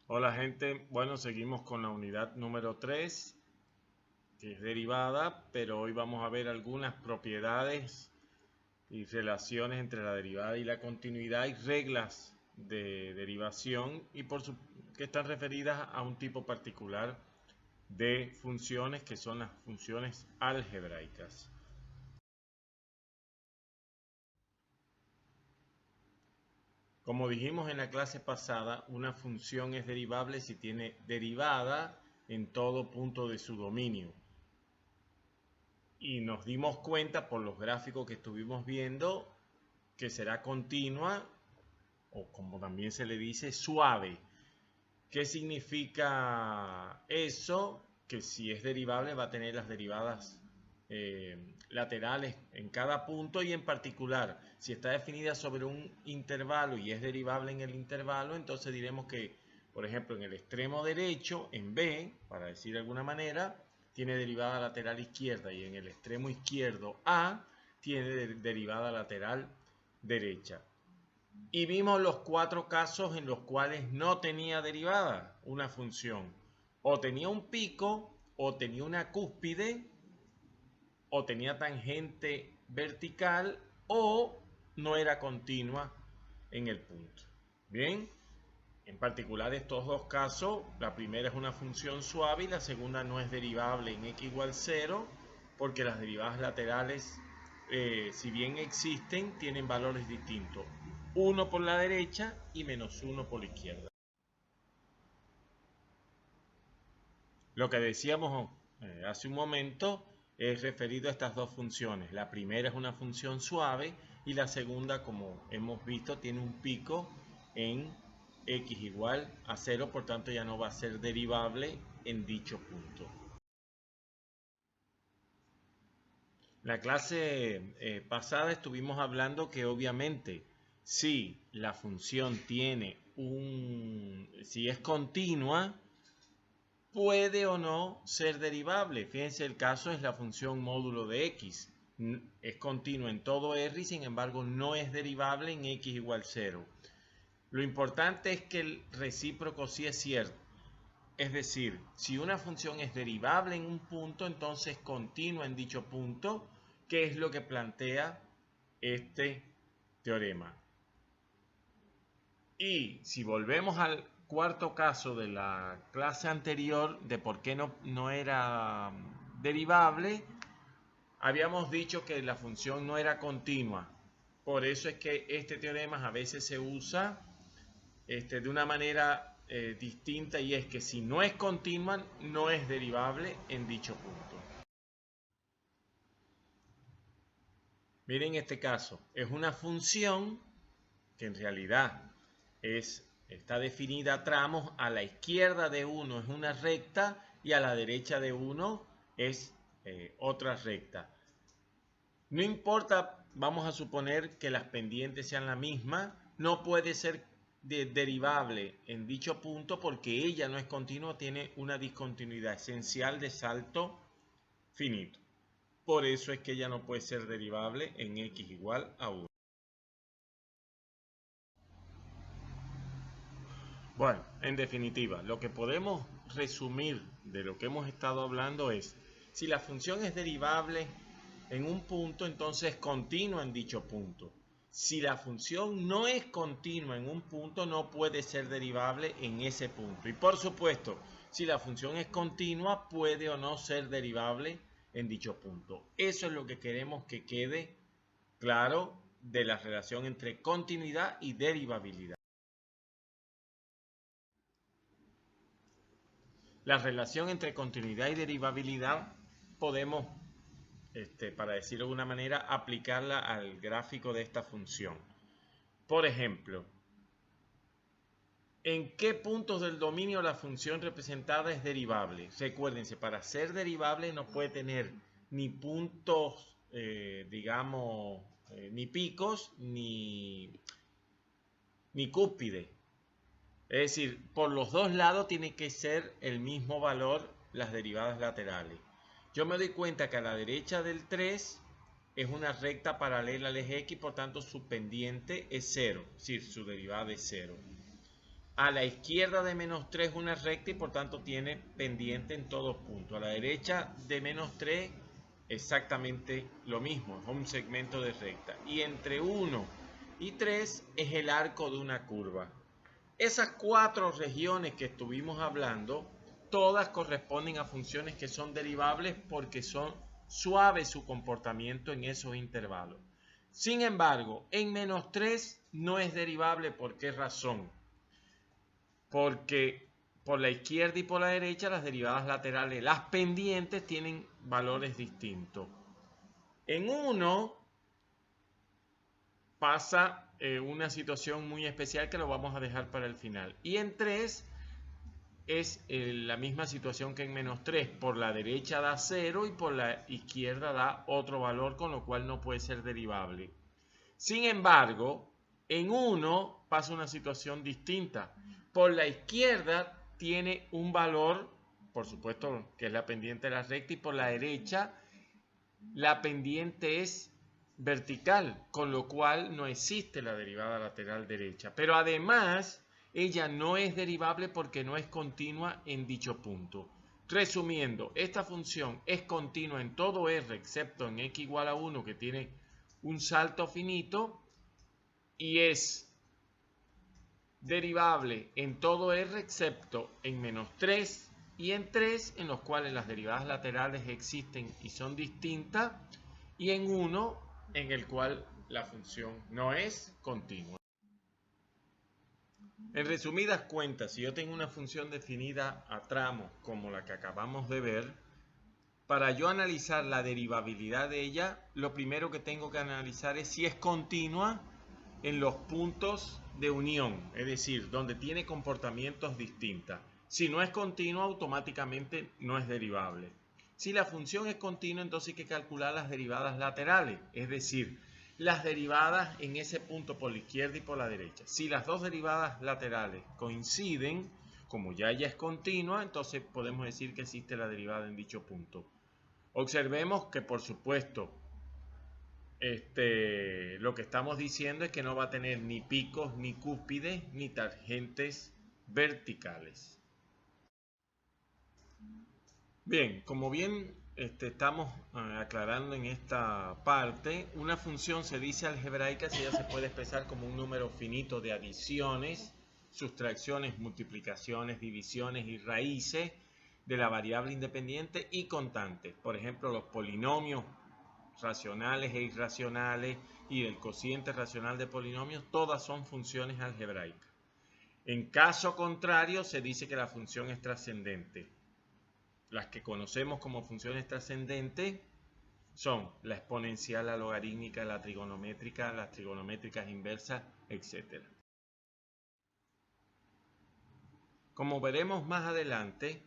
Hola gente, bueno, seguimos con la unidad número 3, que es derivada, pero hoy vamos a ver algunas propiedades y relaciones entre la derivada y la continuidad y reglas de derivación que están referidas a un tipo particular de funciones que son las funciones algebraicas. Como dijimos en la clase pasada, una función es derivable si tiene derivada en todo punto de su dominio. Y nos dimos cuenta por los gráficos que estuvimos viendo que será continua o como también se le dice suave. ¿Qué significa eso? Que si es derivable va a tener las derivadas laterales en cada punto y en particular si está definida sobre un intervalo y es derivable en el intervalo, entonces diremos que por ejemplo en el extremo derecho en B, para decir de alguna manera, tiene derivada lateral izquierda y en el extremo izquierdo A tiene derivada lateral derecha. Y vimos los 4 casos en los cuales no tenía derivada una función. O tenía un pico, o tenía una cúspide, o tenía tangente vertical, o no era continua en el punto. Bien, en particular estos dos casos, la primera es una función suave y la segunda no es derivable en x igual 0, porque las derivadas laterales, si bien existen, tienen valores distintos. 1 por la derecha y menos 1 por la izquierda. Lo que decíamos hace un momento es referido a estas dos funciones. La primera es una función suave y la segunda, como hemos visto, tiene un pico en x igual a 0, por tanto ya no va a ser derivable en dicho punto. La clase pasada estuvimos hablando que obviamente si la función tiene si es continua, puede o no ser derivable. Fíjense, el caso es la función módulo de x. Es continua en todo R y sin embargo no es derivable en x igual 0. Lo importante es que el recíproco sí es cierto. Es decir, si una función es derivable en un punto, entonces continua en dicho punto, que es lo que plantea este teorema. Y si volvemos al cuarto caso de la clase anterior de por qué no era derivable, habíamos dicho que la función no era continua. Por eso es que este teorema a veces se usa de una manera distinta, y es que si no es continua, no es derivable en dicho punto. Miren este caso, es una función que en realidad está definida a tramos. A la izquierda de 1 es una recta y a la derecha de 1 es otra recta. No importa, vamos a suponer que las pendientes sean la misma, no puede ser derivable en dicho punto porque ella no es continua, tiene una discontinuidad esencial de salto finito. Por eso es que ella no puede ser derivable en x igual a 1. Bueno, en definitiva, lo que podemos resumir de lo que hemos estado hablando es, si la función es derivable en un punto, entonces es continua en dicho punto. Si la función no es continua en un punto, no puede ser derivable en ese punto. Y por supuesto, si la función es continua, puede o no ser derivable en dicho punto. Eso es lo que queremos que quede claro de la relación entre continuidad y derivabilidad. La relación entre continuidad y derivabilidad podemos, para decirlo de alguna manera, aplicarla al gráfico de esta función. Por ejemplo, ¿en qué puntos del dominio la función representada es derivable? Recuérdense, para ser derivable no puede tener ni puntos, ni picos, ni cúspide. Es decir, por los dos lados tiene que ser el mismo valor las derivadas laterales. Yo me doy cuenta que a la derecha del 3 es una recta paralela al eje X, por tanto su pendiente es 0, es decir, su derivada es 0. A la izquierda de menos 3 una recta y por tanto tiene pendiente en todos puntos. A la derecha de menos 3 exactamente lo mismo, es un segmento de recta. Y entre 1 y 3 es el arco de una curva. Esas 4 regiones que estuvimos hablando, todas corresponden a funciones que son derivables porque son suaves su comportamiento en esos intervalos. Sin embargo, en menos 3 no es derivable. ¿Por qué razón? Porque por la izquierda y por la derecha las derivadas laterales, las pendientes, tienen valores distintos. En 1 pasa una situación muy especial que lo vamos a dejar para el final. Y en 3 es la misma situación que en menos 3. Por la derecha da 0 y por la izquierda da otro valor, con lo cual no puede ser derivable. Sin embargo, en 1 pasa una situación distinta. Por la izquierda tiene un valor, por supuesto, que es la pendiente de la recta, y por la derecha la pendiente es vertical, con lo cual no existe la derivada lateral derecha. Pero además, ella no es derivable porque no es continua en dicho punto. Resumiendo, esta función es continua en todo R excepto en x igual a 1, que tiene un salto finito, y es derivable en todo R excepto en menos 3 y en 3, en los cuales las derivadas laterales existen y son distintas, y en 1, en el cual la función no es continua. En resumidas cuentas, si yo tengo una función definida a tramos como la que acabamos de ver, para yo analizar la derivabilidad de ella, lo primero que tengo que analizar es si es continua en los puntos de unión, es decir, donde tiene comportamientos distintos. Si no es continua, automáticamente no es derivable. Si la función es continua, entonces hay que calcular las derivadas laterales, es decir, las derivadas en ese punto por la izquierda y por la derecha. Si las dos derivadas laterales coinciden, como ya ella es continua, entonces podemos decir que existe la derivada en dicho punto. Observemos que, por supuesto, lo que estamos diciendo es que no va a tener ni picos, ni cúspides, ni tangentes verticales. Bien, como bien estamos aclarando en esta parte, una función se dice algebraica si ella se puede expresar como un número finito de adiciones, sustracciones, multiplicaciones, divisiones y raíces de la variable independiente y constantes. Por ejemplo, los polinomios racionales e irracionales y el cociente racional de polinomios, todas son funciones algebraicas. En caso contrario, se dice que la función es trascendente. Las que conocemos como funciones trascendentes son la exponencial, la logarítmica, la trigonométrica, las trigonométricas inversas, etc. Como veremos más adelante,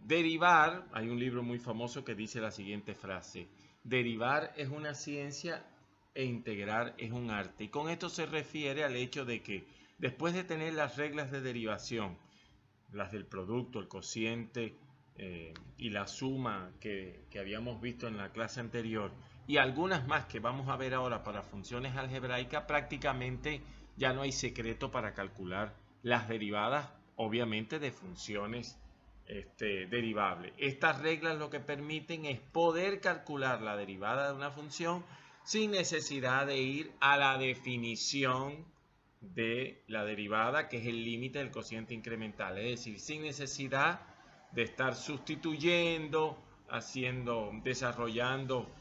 derivar, hay un libro muy famoso que dice la siguiente frase: derivar es una ciencia e integrar es un arte. Y con esto se refiere al hecho de que después de tener las reglas de derivación, las del producto, el cociente y la suma que habíamos visto en la clase anterior, y algunas más que vamos a ver ahora para funciones algebraicas, prácticamente ya no hay secreto para calcular las derivadas, obviamente, de funciones derivables. Estas reglas lo que permiten es poder calcular la derivada de una función sin necesidad de ir a la definición de la derivada, que es el límite del cociente incremental, es decir, sin necesidad de estar sustituyendo, desarrollando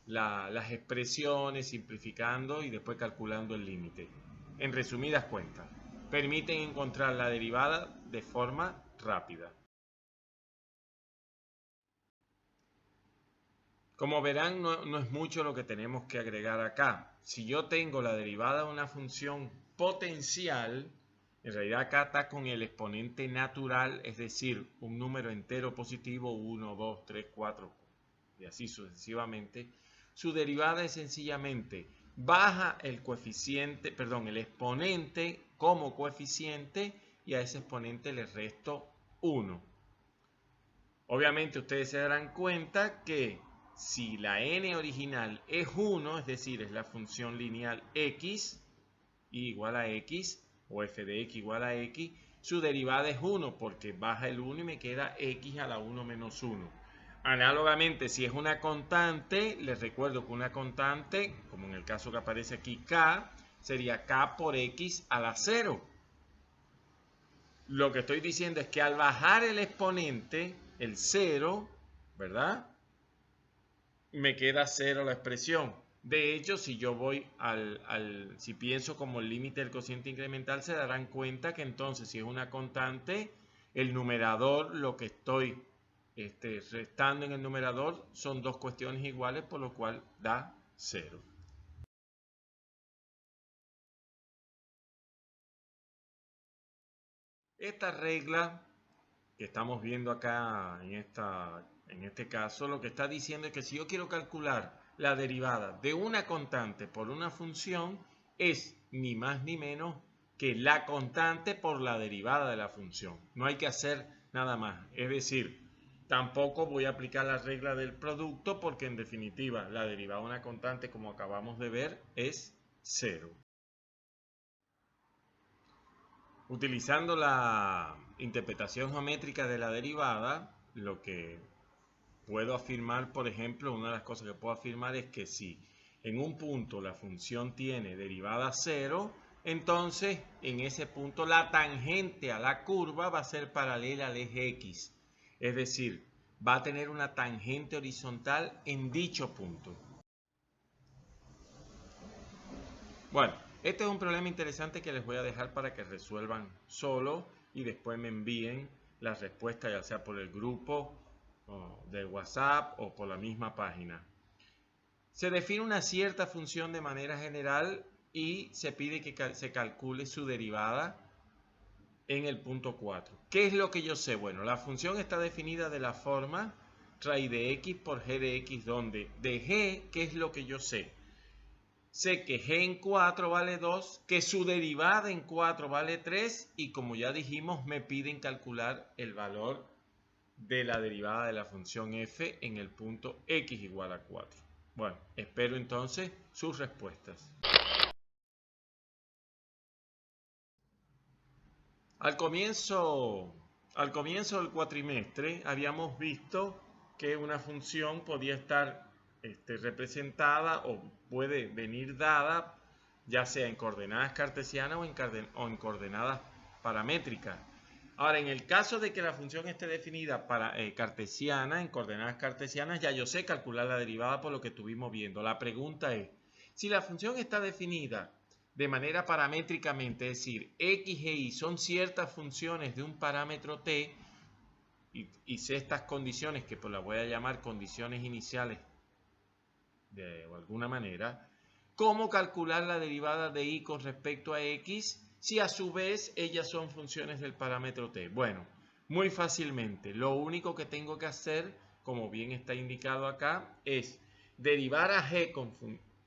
las expresiones, simplificando y después calculando el límite. En resumidas cuentas, permiten encontrar la derivada de forma rápida. Como verán, no es mucho lo que tenemos que agregar acá. Si yo tengo la derivada de una función potencial, en realidad acá está con el exponente natural, es decir, un número entero positivo, 1, 2, 3, 4, y así sucesivamente. Su derivada es sencillamente baja el coeficiente, perdón, el exponente como coeficiente, y a ese exponente le resto 1. Obviamente ustedes se darán cuenta que si la n original es 1, es decir, es la función lineal x, y igual a x, o f de x igual a x, su derivada es 1, porque baja el 1 y me queda x a la 1 menos 1. Análogamente, si es una constante, les recuerdo que una constante, como en el caso que aparece aquí, k, sería k por x a la 0. Lo que estoy diciendo es que al bajar el exponente, el 0, ¿verdad? Me queda 0 la expresión. De hecho, si yo voy si pienso como el límite del cociente incremental, se darán cuenta que entonces, si es una constante, el numerador, lo que estoy restando en el numerador, son dos cuestiones iguales, por lo cual da 0. Esta regla que estamos viendo acá en este caso, lo que está diciendo es que si yo quiero calcular la derivada de una constante por una función, es ni más ni menos que la constante por la derivada de la función. No hay que hacer nada más. Es decir, tampoco voy a aplicar la regla del producto porque en definitiva la derivada de una constante, como acabamos de ver, es 0. Utilizando la interpretación geométrica de la derivada, lo que puedo afirmar, por ejemplo, una de las cosas que puedo afirmar es que si en un punto la función tiene derivada 0, entonces en ese punto la tangente a la curva va a ser paralela al eje X. Es decir, va a tener una tangente horizontal en dicho punto. Bueno, este es un problema interesante que les voy a dejar para que resuelvan solo y después me envíen la respuesta, ya sea por el grupo de WhatsApp o por la misma página. Se define una cierta función de manera general y se pide que se calcule su derivada en el punto 4. ¿Qué es lo que yo sé? Bueno, la función está definida de la forma raíz de x por g de x, donde de g, ¿qué es lo que yo sé? Sé que g en 4 vale 2, que su derivada en 4 vale 3 y como ya dijimos me piden calcular el valor de la derivada de la función f en el punto x igual a 4. Bueno, espero entonces sus respuestas. Al comienzo del cuatrimestre habíamos visto que una función podía estar representada o puede venir dada ya sea en coordenadas cartesianas o en coordenadas paramétricas. Ahora, en el caso de que la función esté definida para cartesiana, en coordenadas cartesianas, ya yo sé calcular la derivada por lo que estuvimos viendo. La pregunta es, si la función está definida de manera paramétricamente, es decir, x e y son ciertas funciones de un parámetro t, y sé estas condiciones, que pues las voy a llamar condiciones iniciales de alguna manera, ¿cómo calcular la derivada de y con respecto a x si a su vez ellas son funciones del parámetro t? Bueno, muy fácilmente. Lo único que tengo que hacer, como bien está indicado acá, es derivar a g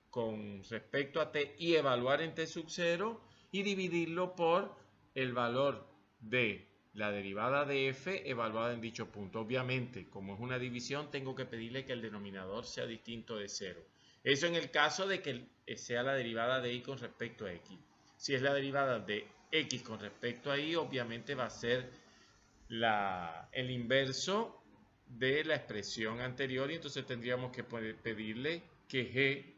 con respecto a t y evaluar en t sub 0 y dividirlo por el valor de la derivada de f evaluada en dicho punto. Obviamente, como es una división, tengo que pedirle que el denominador sea distinto de 0. Eso en el caso de que sea la derivada de y con respecto a x. Si es la derivada de x con respecto a y, obviamente va a ser el inverso de la expresión anterior y entonces tendríamos que pedirle que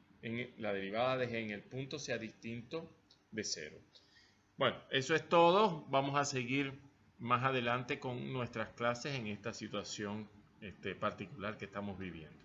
la derivada de g en el punto sea distinto de 0. Bueno, eso es todo. Vamos a seguir más adelante con nuestras clases en esta situación particular que estamos viviendo.